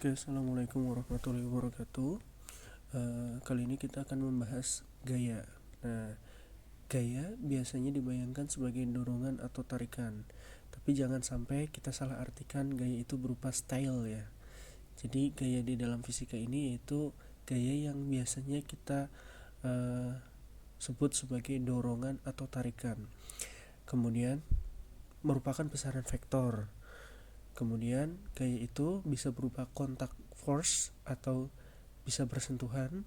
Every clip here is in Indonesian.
Oke, assalamualaikum warahmatullahi wabarakatuh. Kali ini kita akan membahas gaya. Nah, gaya biasanya dibayangkan sebagai dorongan atau tarikan, tapi jangan sampai kita salah artikan gaya itu berupa style ya. Jadi gaya di dalam fisika ini yaitu gaya yang biasanya kita sebut sebagai dorongan atau tarikan. Kemudian merupakan besaran vektor. Kemudian gaya itu bisa berupa contact force atau bisa bersentuhan.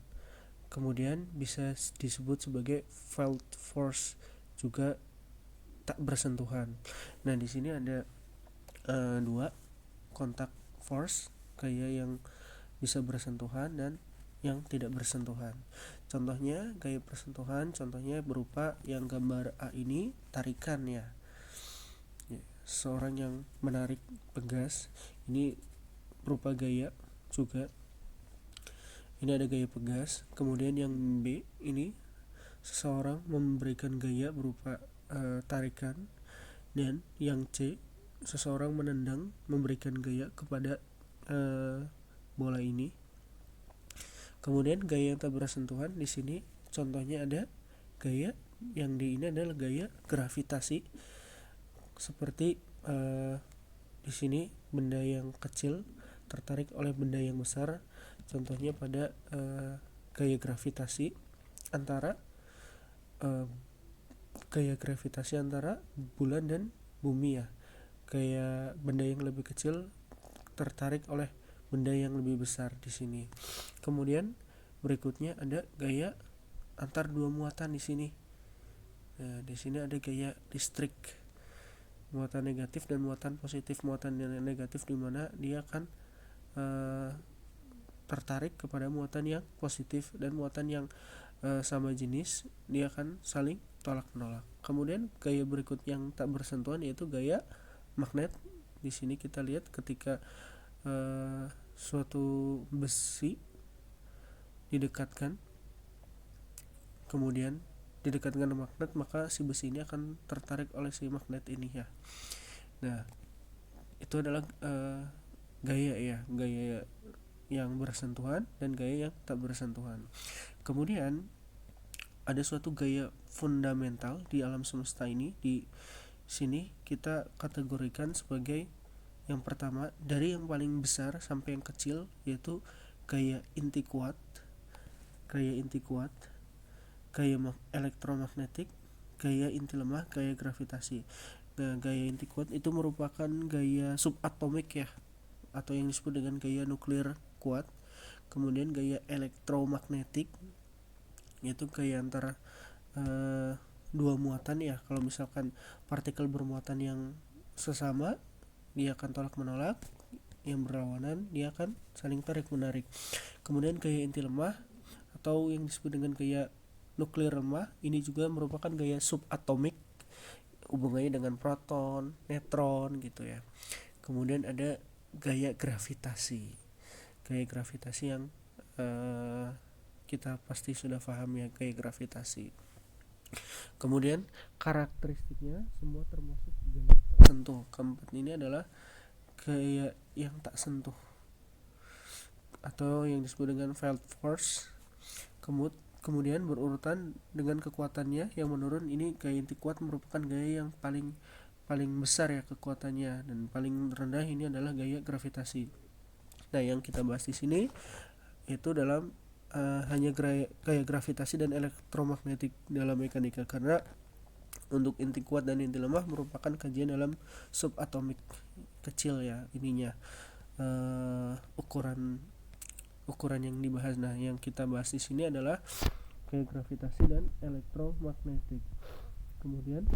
Kemudian bisa disebut sebagai felt force, juga tak bersentuhan. Nah, di sini ada dua, contact force, gaya yang bisa bersentuhan dan yang tidak bersentuhan. Contohnya gaya bersentuhan, contohnya berupa yang gambar A ini, tarikan ya. Seorang yang menarik pegas, ini berupa gaya juga. Ini ada gaya pegas. Kemudian yang B ini seseorang memberikan gaya berupa tarikan. Dan yang C, seseorang menendang memberikan gaya kepada bola ini. Kemudian gaya yang tak bersentuhan di sini contohnya ada gaya yang di ini adalah gaya gravitasi. Seperti di sini benda yang kecil tertarik oleh benda yang besar, contohnya pada gaya gravitasi antara bulan dan bumi ya. Gaya benda yang lebih kecil tertarik oleh benda yang lebih besar di sini. Kemudian berikutnya ada gaya antar dua muatan di sini. Nah, di sini ada gaya distrik, muatan negatif dan muatan positif. Muatan yang negatif di mana dia akan tertarik kepada muatan yang positif, dan muatan yang sama jenis dia akan saling tolak menolak. Kemudian gaya berikut yang tak bersentuhan yaitu gaya magnet. Di sini kita lihat ketika suatu besi didekatkan, kemudian didekatkan dengan magnet, maka si besi ini akan tertarik oleh si magnet ini ya. Nah, itu adalah gaya yang bersentuhan dan gaya yang tak bersentuhan. Kemudian ada suatu gaya fundamental di alam semesta ini. Di sini kita kategorikan sebagai yang pertama dari yang paling besar sampai yang kecil, yaitu gaya inti kuat, gaya elektromagnetik, gaya inti lemah, gaya gravitasi. Nah, gaya inti kuat itu merupakan gaya subatomik ya, atau yang disebut dengan gaya nuklir kuat. Kemudian gaya elektromagnetik yaitu gaya antara dua muatan ya. Kalau misalkan partikel bermuatan yang sesama, dia akan tolak menolak. Yang berlawanan, dia akan saling tarik menarik. Kemudian gaya inti lemah atau yang disebut dengan gaya nuklir lemah, ini juga merupakan gaya subatomik, hubungannya dengan proton, neutron gitu ya. Kemudian ada gaya gravitasi. Gaya gravitasi yang kita pasti sudah paham ya, gaya gravitasi. Kemudian karakteristiknya semua termasuk gaya tak sentuh. Keempat ini adalah gaya yang tak sentuh atau yang disebut dengan felt force. Kemudian berurutan dengan kekuatannya yang menurun, ini gaya inti kuat merupakan gaya yang paling besar ya kekuatannya, dan paling rendah ini adalah gaya gravitasi. Nah, yang kita bahas di sini itu dalam hanya gaya gravitasi dan elektromagnetik dalam mekanika, karena untuk inti kuat dan inti lemah merupakan kajian dalam subatomik kecil ya ininya, ukuran yang dibahas. Nah, yang kita bahas di sini adalah gaya gravitasi dan elektromagnetik. Kemudian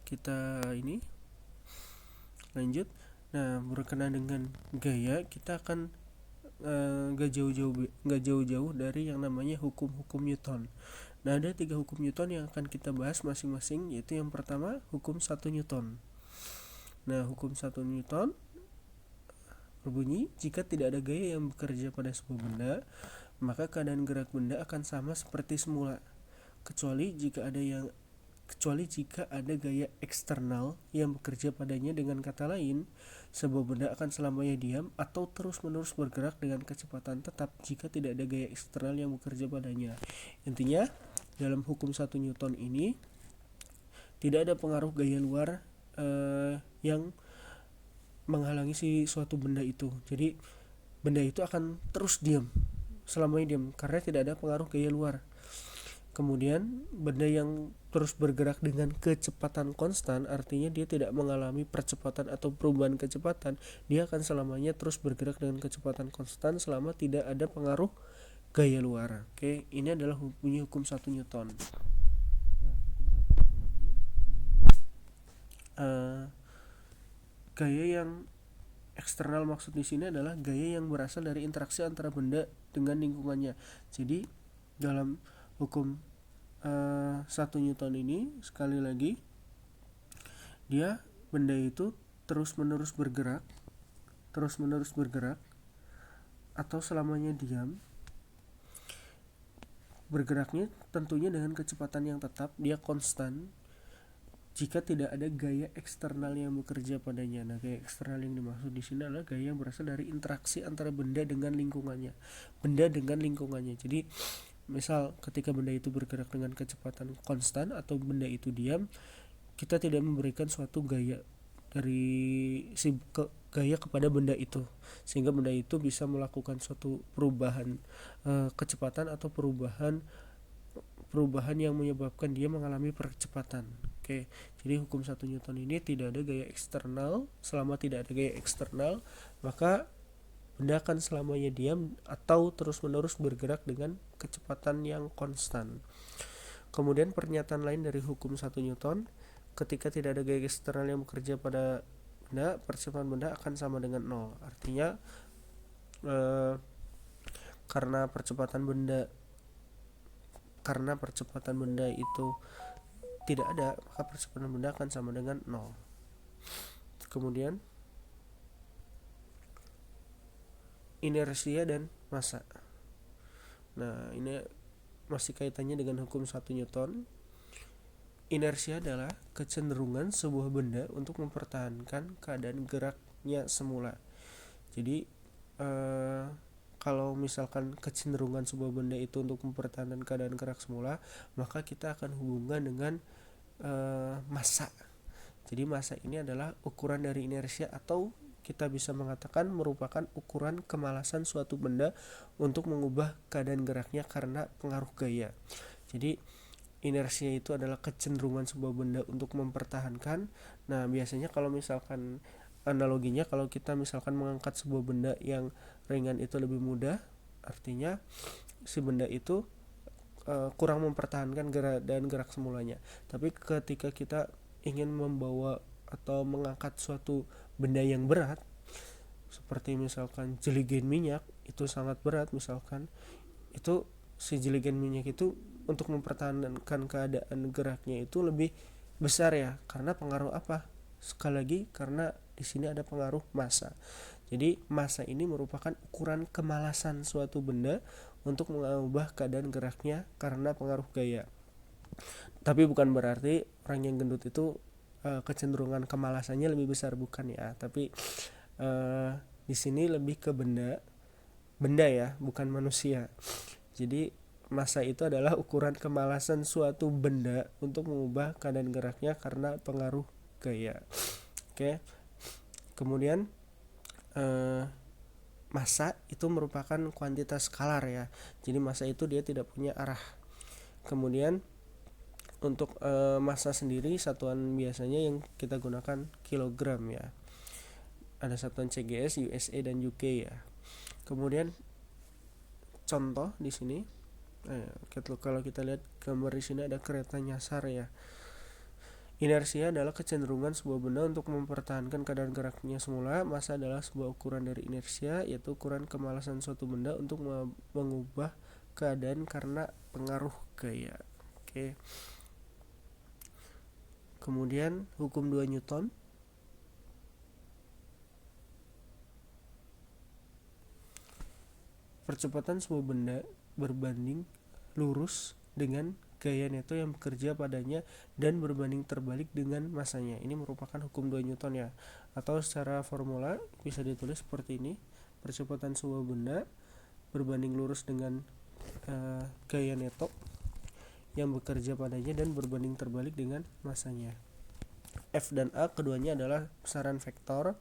kita ini lanjut. Nah, berkenaan dengan gaya, kita akan gak jauh-jauh dari yang namanya hukum-hukum Newton. Nah, ada 3 hukum Newton yang akan kita bahas masing-masing, yaitu yang pertama hukum 1 Newton. Nah, hukum 1 Newton berbunyi, jika tidak ada gaya yang bekerja pada sebuah benda, maka keadaan gerak benda akan sama seperti semula, kecuali jika ada yang kecuali jika ada gaya eksternal yang bekerja padanya. Dengan kata lain, sebuah benda akan selamanya diam atau terus-menerus bergerak dengan kecepatan tetap jika tidak ada gaya eksternal yang bekerja padanya. Intinya, dalam hukum 1 Newton ini tidak ada pengaruh gaya luar yang menghalangi si suatu benda itu. Jadi benda itu akan terus diam, selamanya diam karena tidak ada pengaruh gaya luar. Kemudian benda yang terus bergerak dengan kecepatan konstan, artinya dia tidak mengalami percepatan atau perubahan kecepatan, dia akan selamanya terus bergerak dengan kecepatan konstan selama tidak ada pengaruh gaya luar. Oke, ini adalah bunyi hukum 1 Newton. Nah, hukum 1 Newton ini gaya yang eksternal maksud di sini adalah gaya yang berasal dari interaksi antara benda dengan lingkungannya. Jadi dalam hukum 1 Newton ini, sekali lagi, dia benda itu terus-menerus bergerak atau selamanya diam. Bergeraknya tentunya dengan kecepatan yang tetap, dia konstan jika tidak ada gaya eksternal yang bekerja padanya. Nah, gaya eksternal yang dimaksud di sini adalah gaya yang berasal dari interaksi antara benda dengan lingkungannya. Jadi misal ketika benda itu bergerak dengan kecepatan konstan atau benda itu diam, kita tidak memberikan suatu gaya dari gaya kepada benda itu sehingga benda itu bisa melakukan suatu perubahan kecepatan atau perubahan yang menyebabkan dia mengalami percepatan. Oke, jadi hukum 1 Newton ini tidak ada gaya eksternal. Selama tidak ada gaya eksternal, maka benda akan selamanya diam atau terus-menerus bergerak dengan kecepatan yang konstan. Kemudian pernyataan lain dari hukum 1 Newton, ketika tidak ada gaya eksternal yang bekerja pada benda, percepatan benda akan sama dengan 0. Artinya karena percepatan benda itu tidak ada, maka percepatan benda akan sama dengan 0. Kemudian inersia dan massa. Nah, ini masih kaitannya dengan hukum 1 Newton. Inersia adalah kecenderungan sebuah benda untuk mempertahankan keadaan geraknya semula. Jadi kalau misalkan kecenderungan sebuah benda itu untuk mempertahankan keadaan gerak semula, maka kita akan hubungkan dengan massa. Jadi massa ini adalah ukuran dari inersia, atau kita bisa mengatakan merupakan ukuran kemalasan suatu benda untuk mengubah keadaan geraknya karena pengaruh gaya. Jadi inersia itu adalah kecenderungan sebuah benda untuk mempertahankan. Nah, biasanya kalau misalkan analoginya, kalau kita misalkan mengangkat sebuah benda yang ringan itu lebih mudah, artinya si benda itu kurang mempertahankan gerak semulanya. Tapi ketika kita ingin membawa atau mengangkat suatu benda yang berat, seperti misalkan jeligen minyak, itu sangat berat misalkan, itu si jeligen minyak itu untuk mempertahankan keadaan geraknya itu lebih besar ya, karena pengaruh apa? Sekali lagi, karena di sini ada pengaruh massa. Jadi massa ini merupakan ukuran kemalasan suatu benda untuk mengubah keadaan geraknya karena pengaruh gaya. Tapi bukan berarti orang yang gendut itu kecenderungan kemalasannya lebih besar, bukan ya. Tapi di sini lebih ke benda ya, bukan manusia. Jadi massa itu adalah ukuran kemalasan suatu benda untuk mengubah keadaan geraknya karena pengaruh gaya. Oke. Kemudian massa itu merupakan kuantitas skalar ya. Jadi massa itu dia tidak punya arah. Kemudian untuk massa sendiri, satuan biasanya yang kita gunakan kilogram ya. Ada satuan CGS, USA dan UK ya. Kemudian contoh di sini, kalau kita lihat gambar di sini ada kereta nyasar ya. Inersia adalah kecenderungan sebuah benda untuk mempertahankan keadaan geraknya semula. Massa adalah sebuah ukuran dari inersia, yaitu ukuran kemalasan suatu benda untuk mengubah keadaan karena pengaruh gaya. Oke. Kemudian hukum 2 Newton. Percepatan sebuah benda berbanding lurus dengan gaya Neto yang bekerja padanya dan berbanding terbalik dengan masanya. Ini merupakan hukum 2 Newton ya. Atau secara formula bisa ditulis seperti ini. Percepatan sebuah benda berbanding lurus dengan gaya Neto yang bekerja padanya dan berbanding terbalik dengan masanya. F dan A keduanya adalah besaran vektor.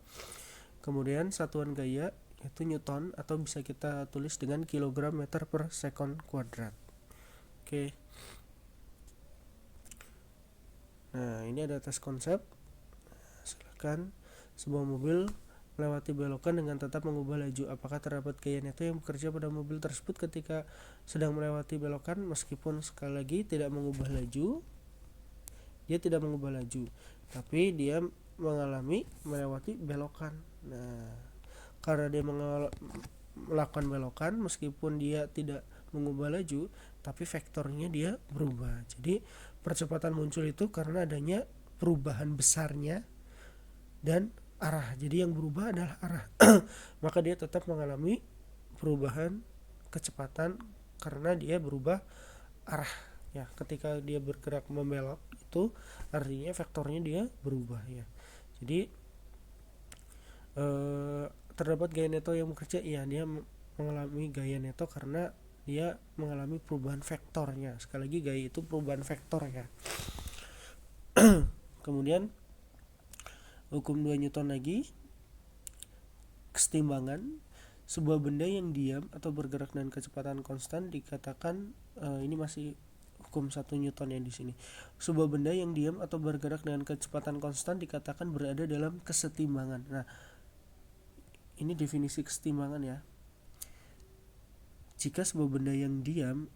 Kemudian satuan gaya yaitu Newton atau bisa kita tulis dengan kilogram meter per sekon kuadrat. Oke. Nah, ini ada tes konsep. Silakan. Sebuah mobil melewati belokan dengan tetap mengubah laju. Apakah terdapat gaya Neto yang bekerja pada mobil tersebut ketika sedang melewati belokan meskipun sekali lagi tidak mengubah laju? Dia tidak mengubah laju, tapi dia mengalami melewati belokan. Nah, karena dia melakukan belokan meskipun dia tidak mengubah laju, tapi vektornya dia berubah. Jadi percepatan muncul itu karena adanya perubahan besarnya dan arah. Jadi yang berubah adalah arah. Maka dia tetap mengalami perubahan kecepatan karena dia berubah arah. Ya, ketika dia bergerak membelok itu artinya vektornya dia berubah ya. Jadi terdapat gaya Neto yang bekerja, iya dia mengalami gaya Neto karena dia mengalami perubahan vektornya. Sekali lagi gaya itu perubahan vektor ya. Kemudian hukum 2 Newton lagi, kesetimbangan. Sebuah benda yang diam atau bergerak dengan kecepatan konstan dikatakan ini masih hukum 1 Newton yang di sini. Sebuah benda yang diam atau bergerak dengan kecepatan konstan dikatakan berada dalam kesetimbangan. Nah, ini definisi kesetimbangan ya. Jika sebuah benda yang diam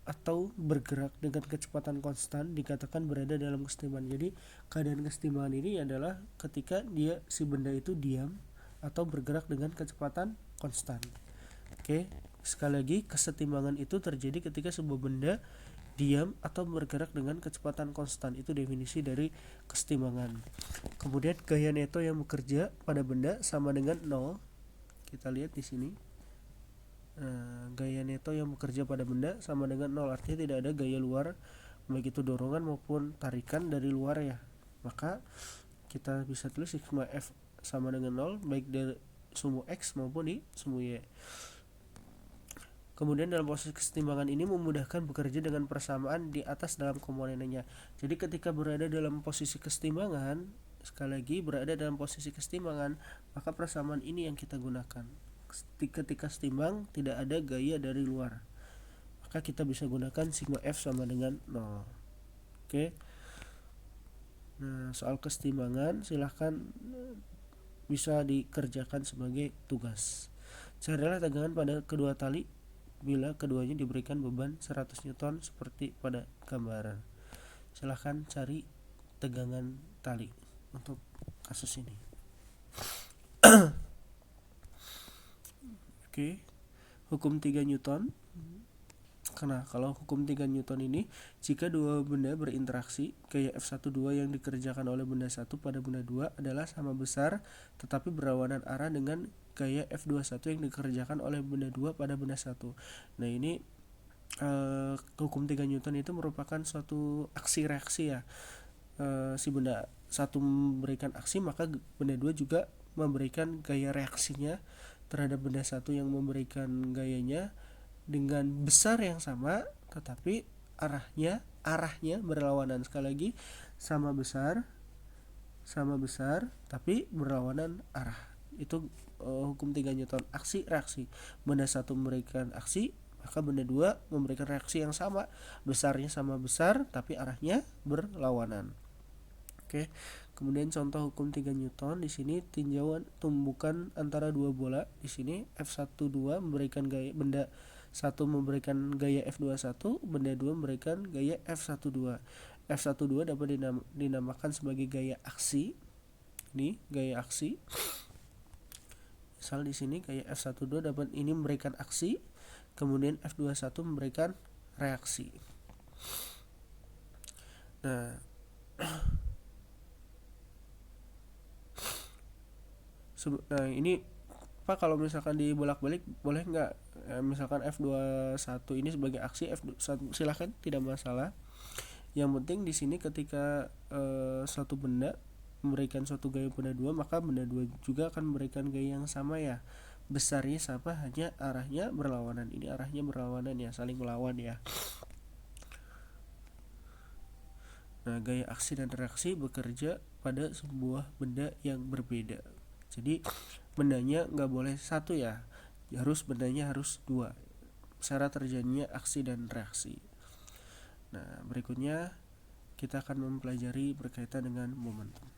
atau bergerak dengan kecepatan konstan dikatakan berada dalam kesetimbangan. Jadi keadaan kesetimbangan ini adalah ketika si benda itu diam atau bergerak dengan kecepatan konstan. Oke, sekali lagi kesetimbangan itu terjadi ketika sebuah benda diam atau bergerak dengan kecepatan konstan. Itu definisi dari kesetimbangan. Kemudian gaya Neto yang bekerja pada benda sama dengan 0. Kita lihat di sini. Gaya Neto yang bekerja pada benda sama dengan 0, artinya tidak ada gaya luar baik itu dorongan maupun tarikan dari luar ya. Maka kita bisa tulis sigma F sama dengan 0 baik dari sumbu X maupun di sumbu Y. Kemudian dalam proses kesetimbangan ini memudahkan bekerja dengan persamaan di atas dalam komponennya. Jadi ketika berada dalam posisi kesetimbangan, sekali lagi berada dalam posisi kesetimbangan, maka persamaan ini yang kita gunakan. Ketika setimbang tidak ada gaya dari luar, maka kita bisa gunakan sigma F sama dengan 0. Oke. Nah, soal kesetimbangan silahkan bisa dikerjakan sebagai tugas. Carilah tegangan pada kedua tali bila keduanya diberikan beban 100 Newton seperti pada gambaran. Silahkan cari tegangan tali untuk kasus ini. Oke. Hukum 3 Newton. Karena kalau hukum 3 Newton ini, jika dua benda berinteraksi, gaya F12 yang dikerjakan oleh benda 1 pada benda 2 adalah sama besar tetapi berlawanan arah dengan gaya F21 yang dikerjakan oleh benda 2 pada benda 1. Nah, ini hukum 3 Newton itu merupakan suatu aksi reaksi ya. Si benda 1 memberikan aksi, maka benda 2 juga memberikan gaya reaksinya terhadap benda 1 yang memberikan gayanya dengan besar yang sama tetapi arahnya berlawanan. Sekali lagi sama besar tapi berlawanan arah. Itu hukum 3 Newton, aksi reaksi. Benda 1 memberikan aksi, maka benda 2 memberikan reaksi yang sama, besarnya sama besar tapi arahnya berlawanan. Oke. Kemudian contoh hukum 3 Newton di sini tinjauan tumbukan antara dua bola. Di sini F12 memberikan gaya, benda 1 memberikan gaya F21, benda 2 memberikan gaya F12. F12 dapat dinamakan sebagai gaya aksi. Ini gaya aksi. Misal di sini gaya F12 dapat ini memberikan aksi, kemudian F21 memberikan reaksi. Nah, ini Pak kalau misalkan dibolak-balik boleh nggak misalkan F21 ini sebagai aksi, F21 silahkan, tidak masalah. Yang penting di sini ketika suatu benda memberikan suatu gaya benda dua, maka benda dua juga akan memberikan gaya yang sama ya. Besarnya sama, hanya arahnya berlawanan. Ini arahnya berlawanan ya, saling melawan ya. Nah, gaya aksi dan reaksi bekerja pada sebuah benda yang berbeda. Jadi bendanya nggak boleh satu ya, bendanya harus dua. Syarat terjadinya aksi dan reaksi. Nah, berikutnya kita akan mempelajari berkaitan dengan momentum.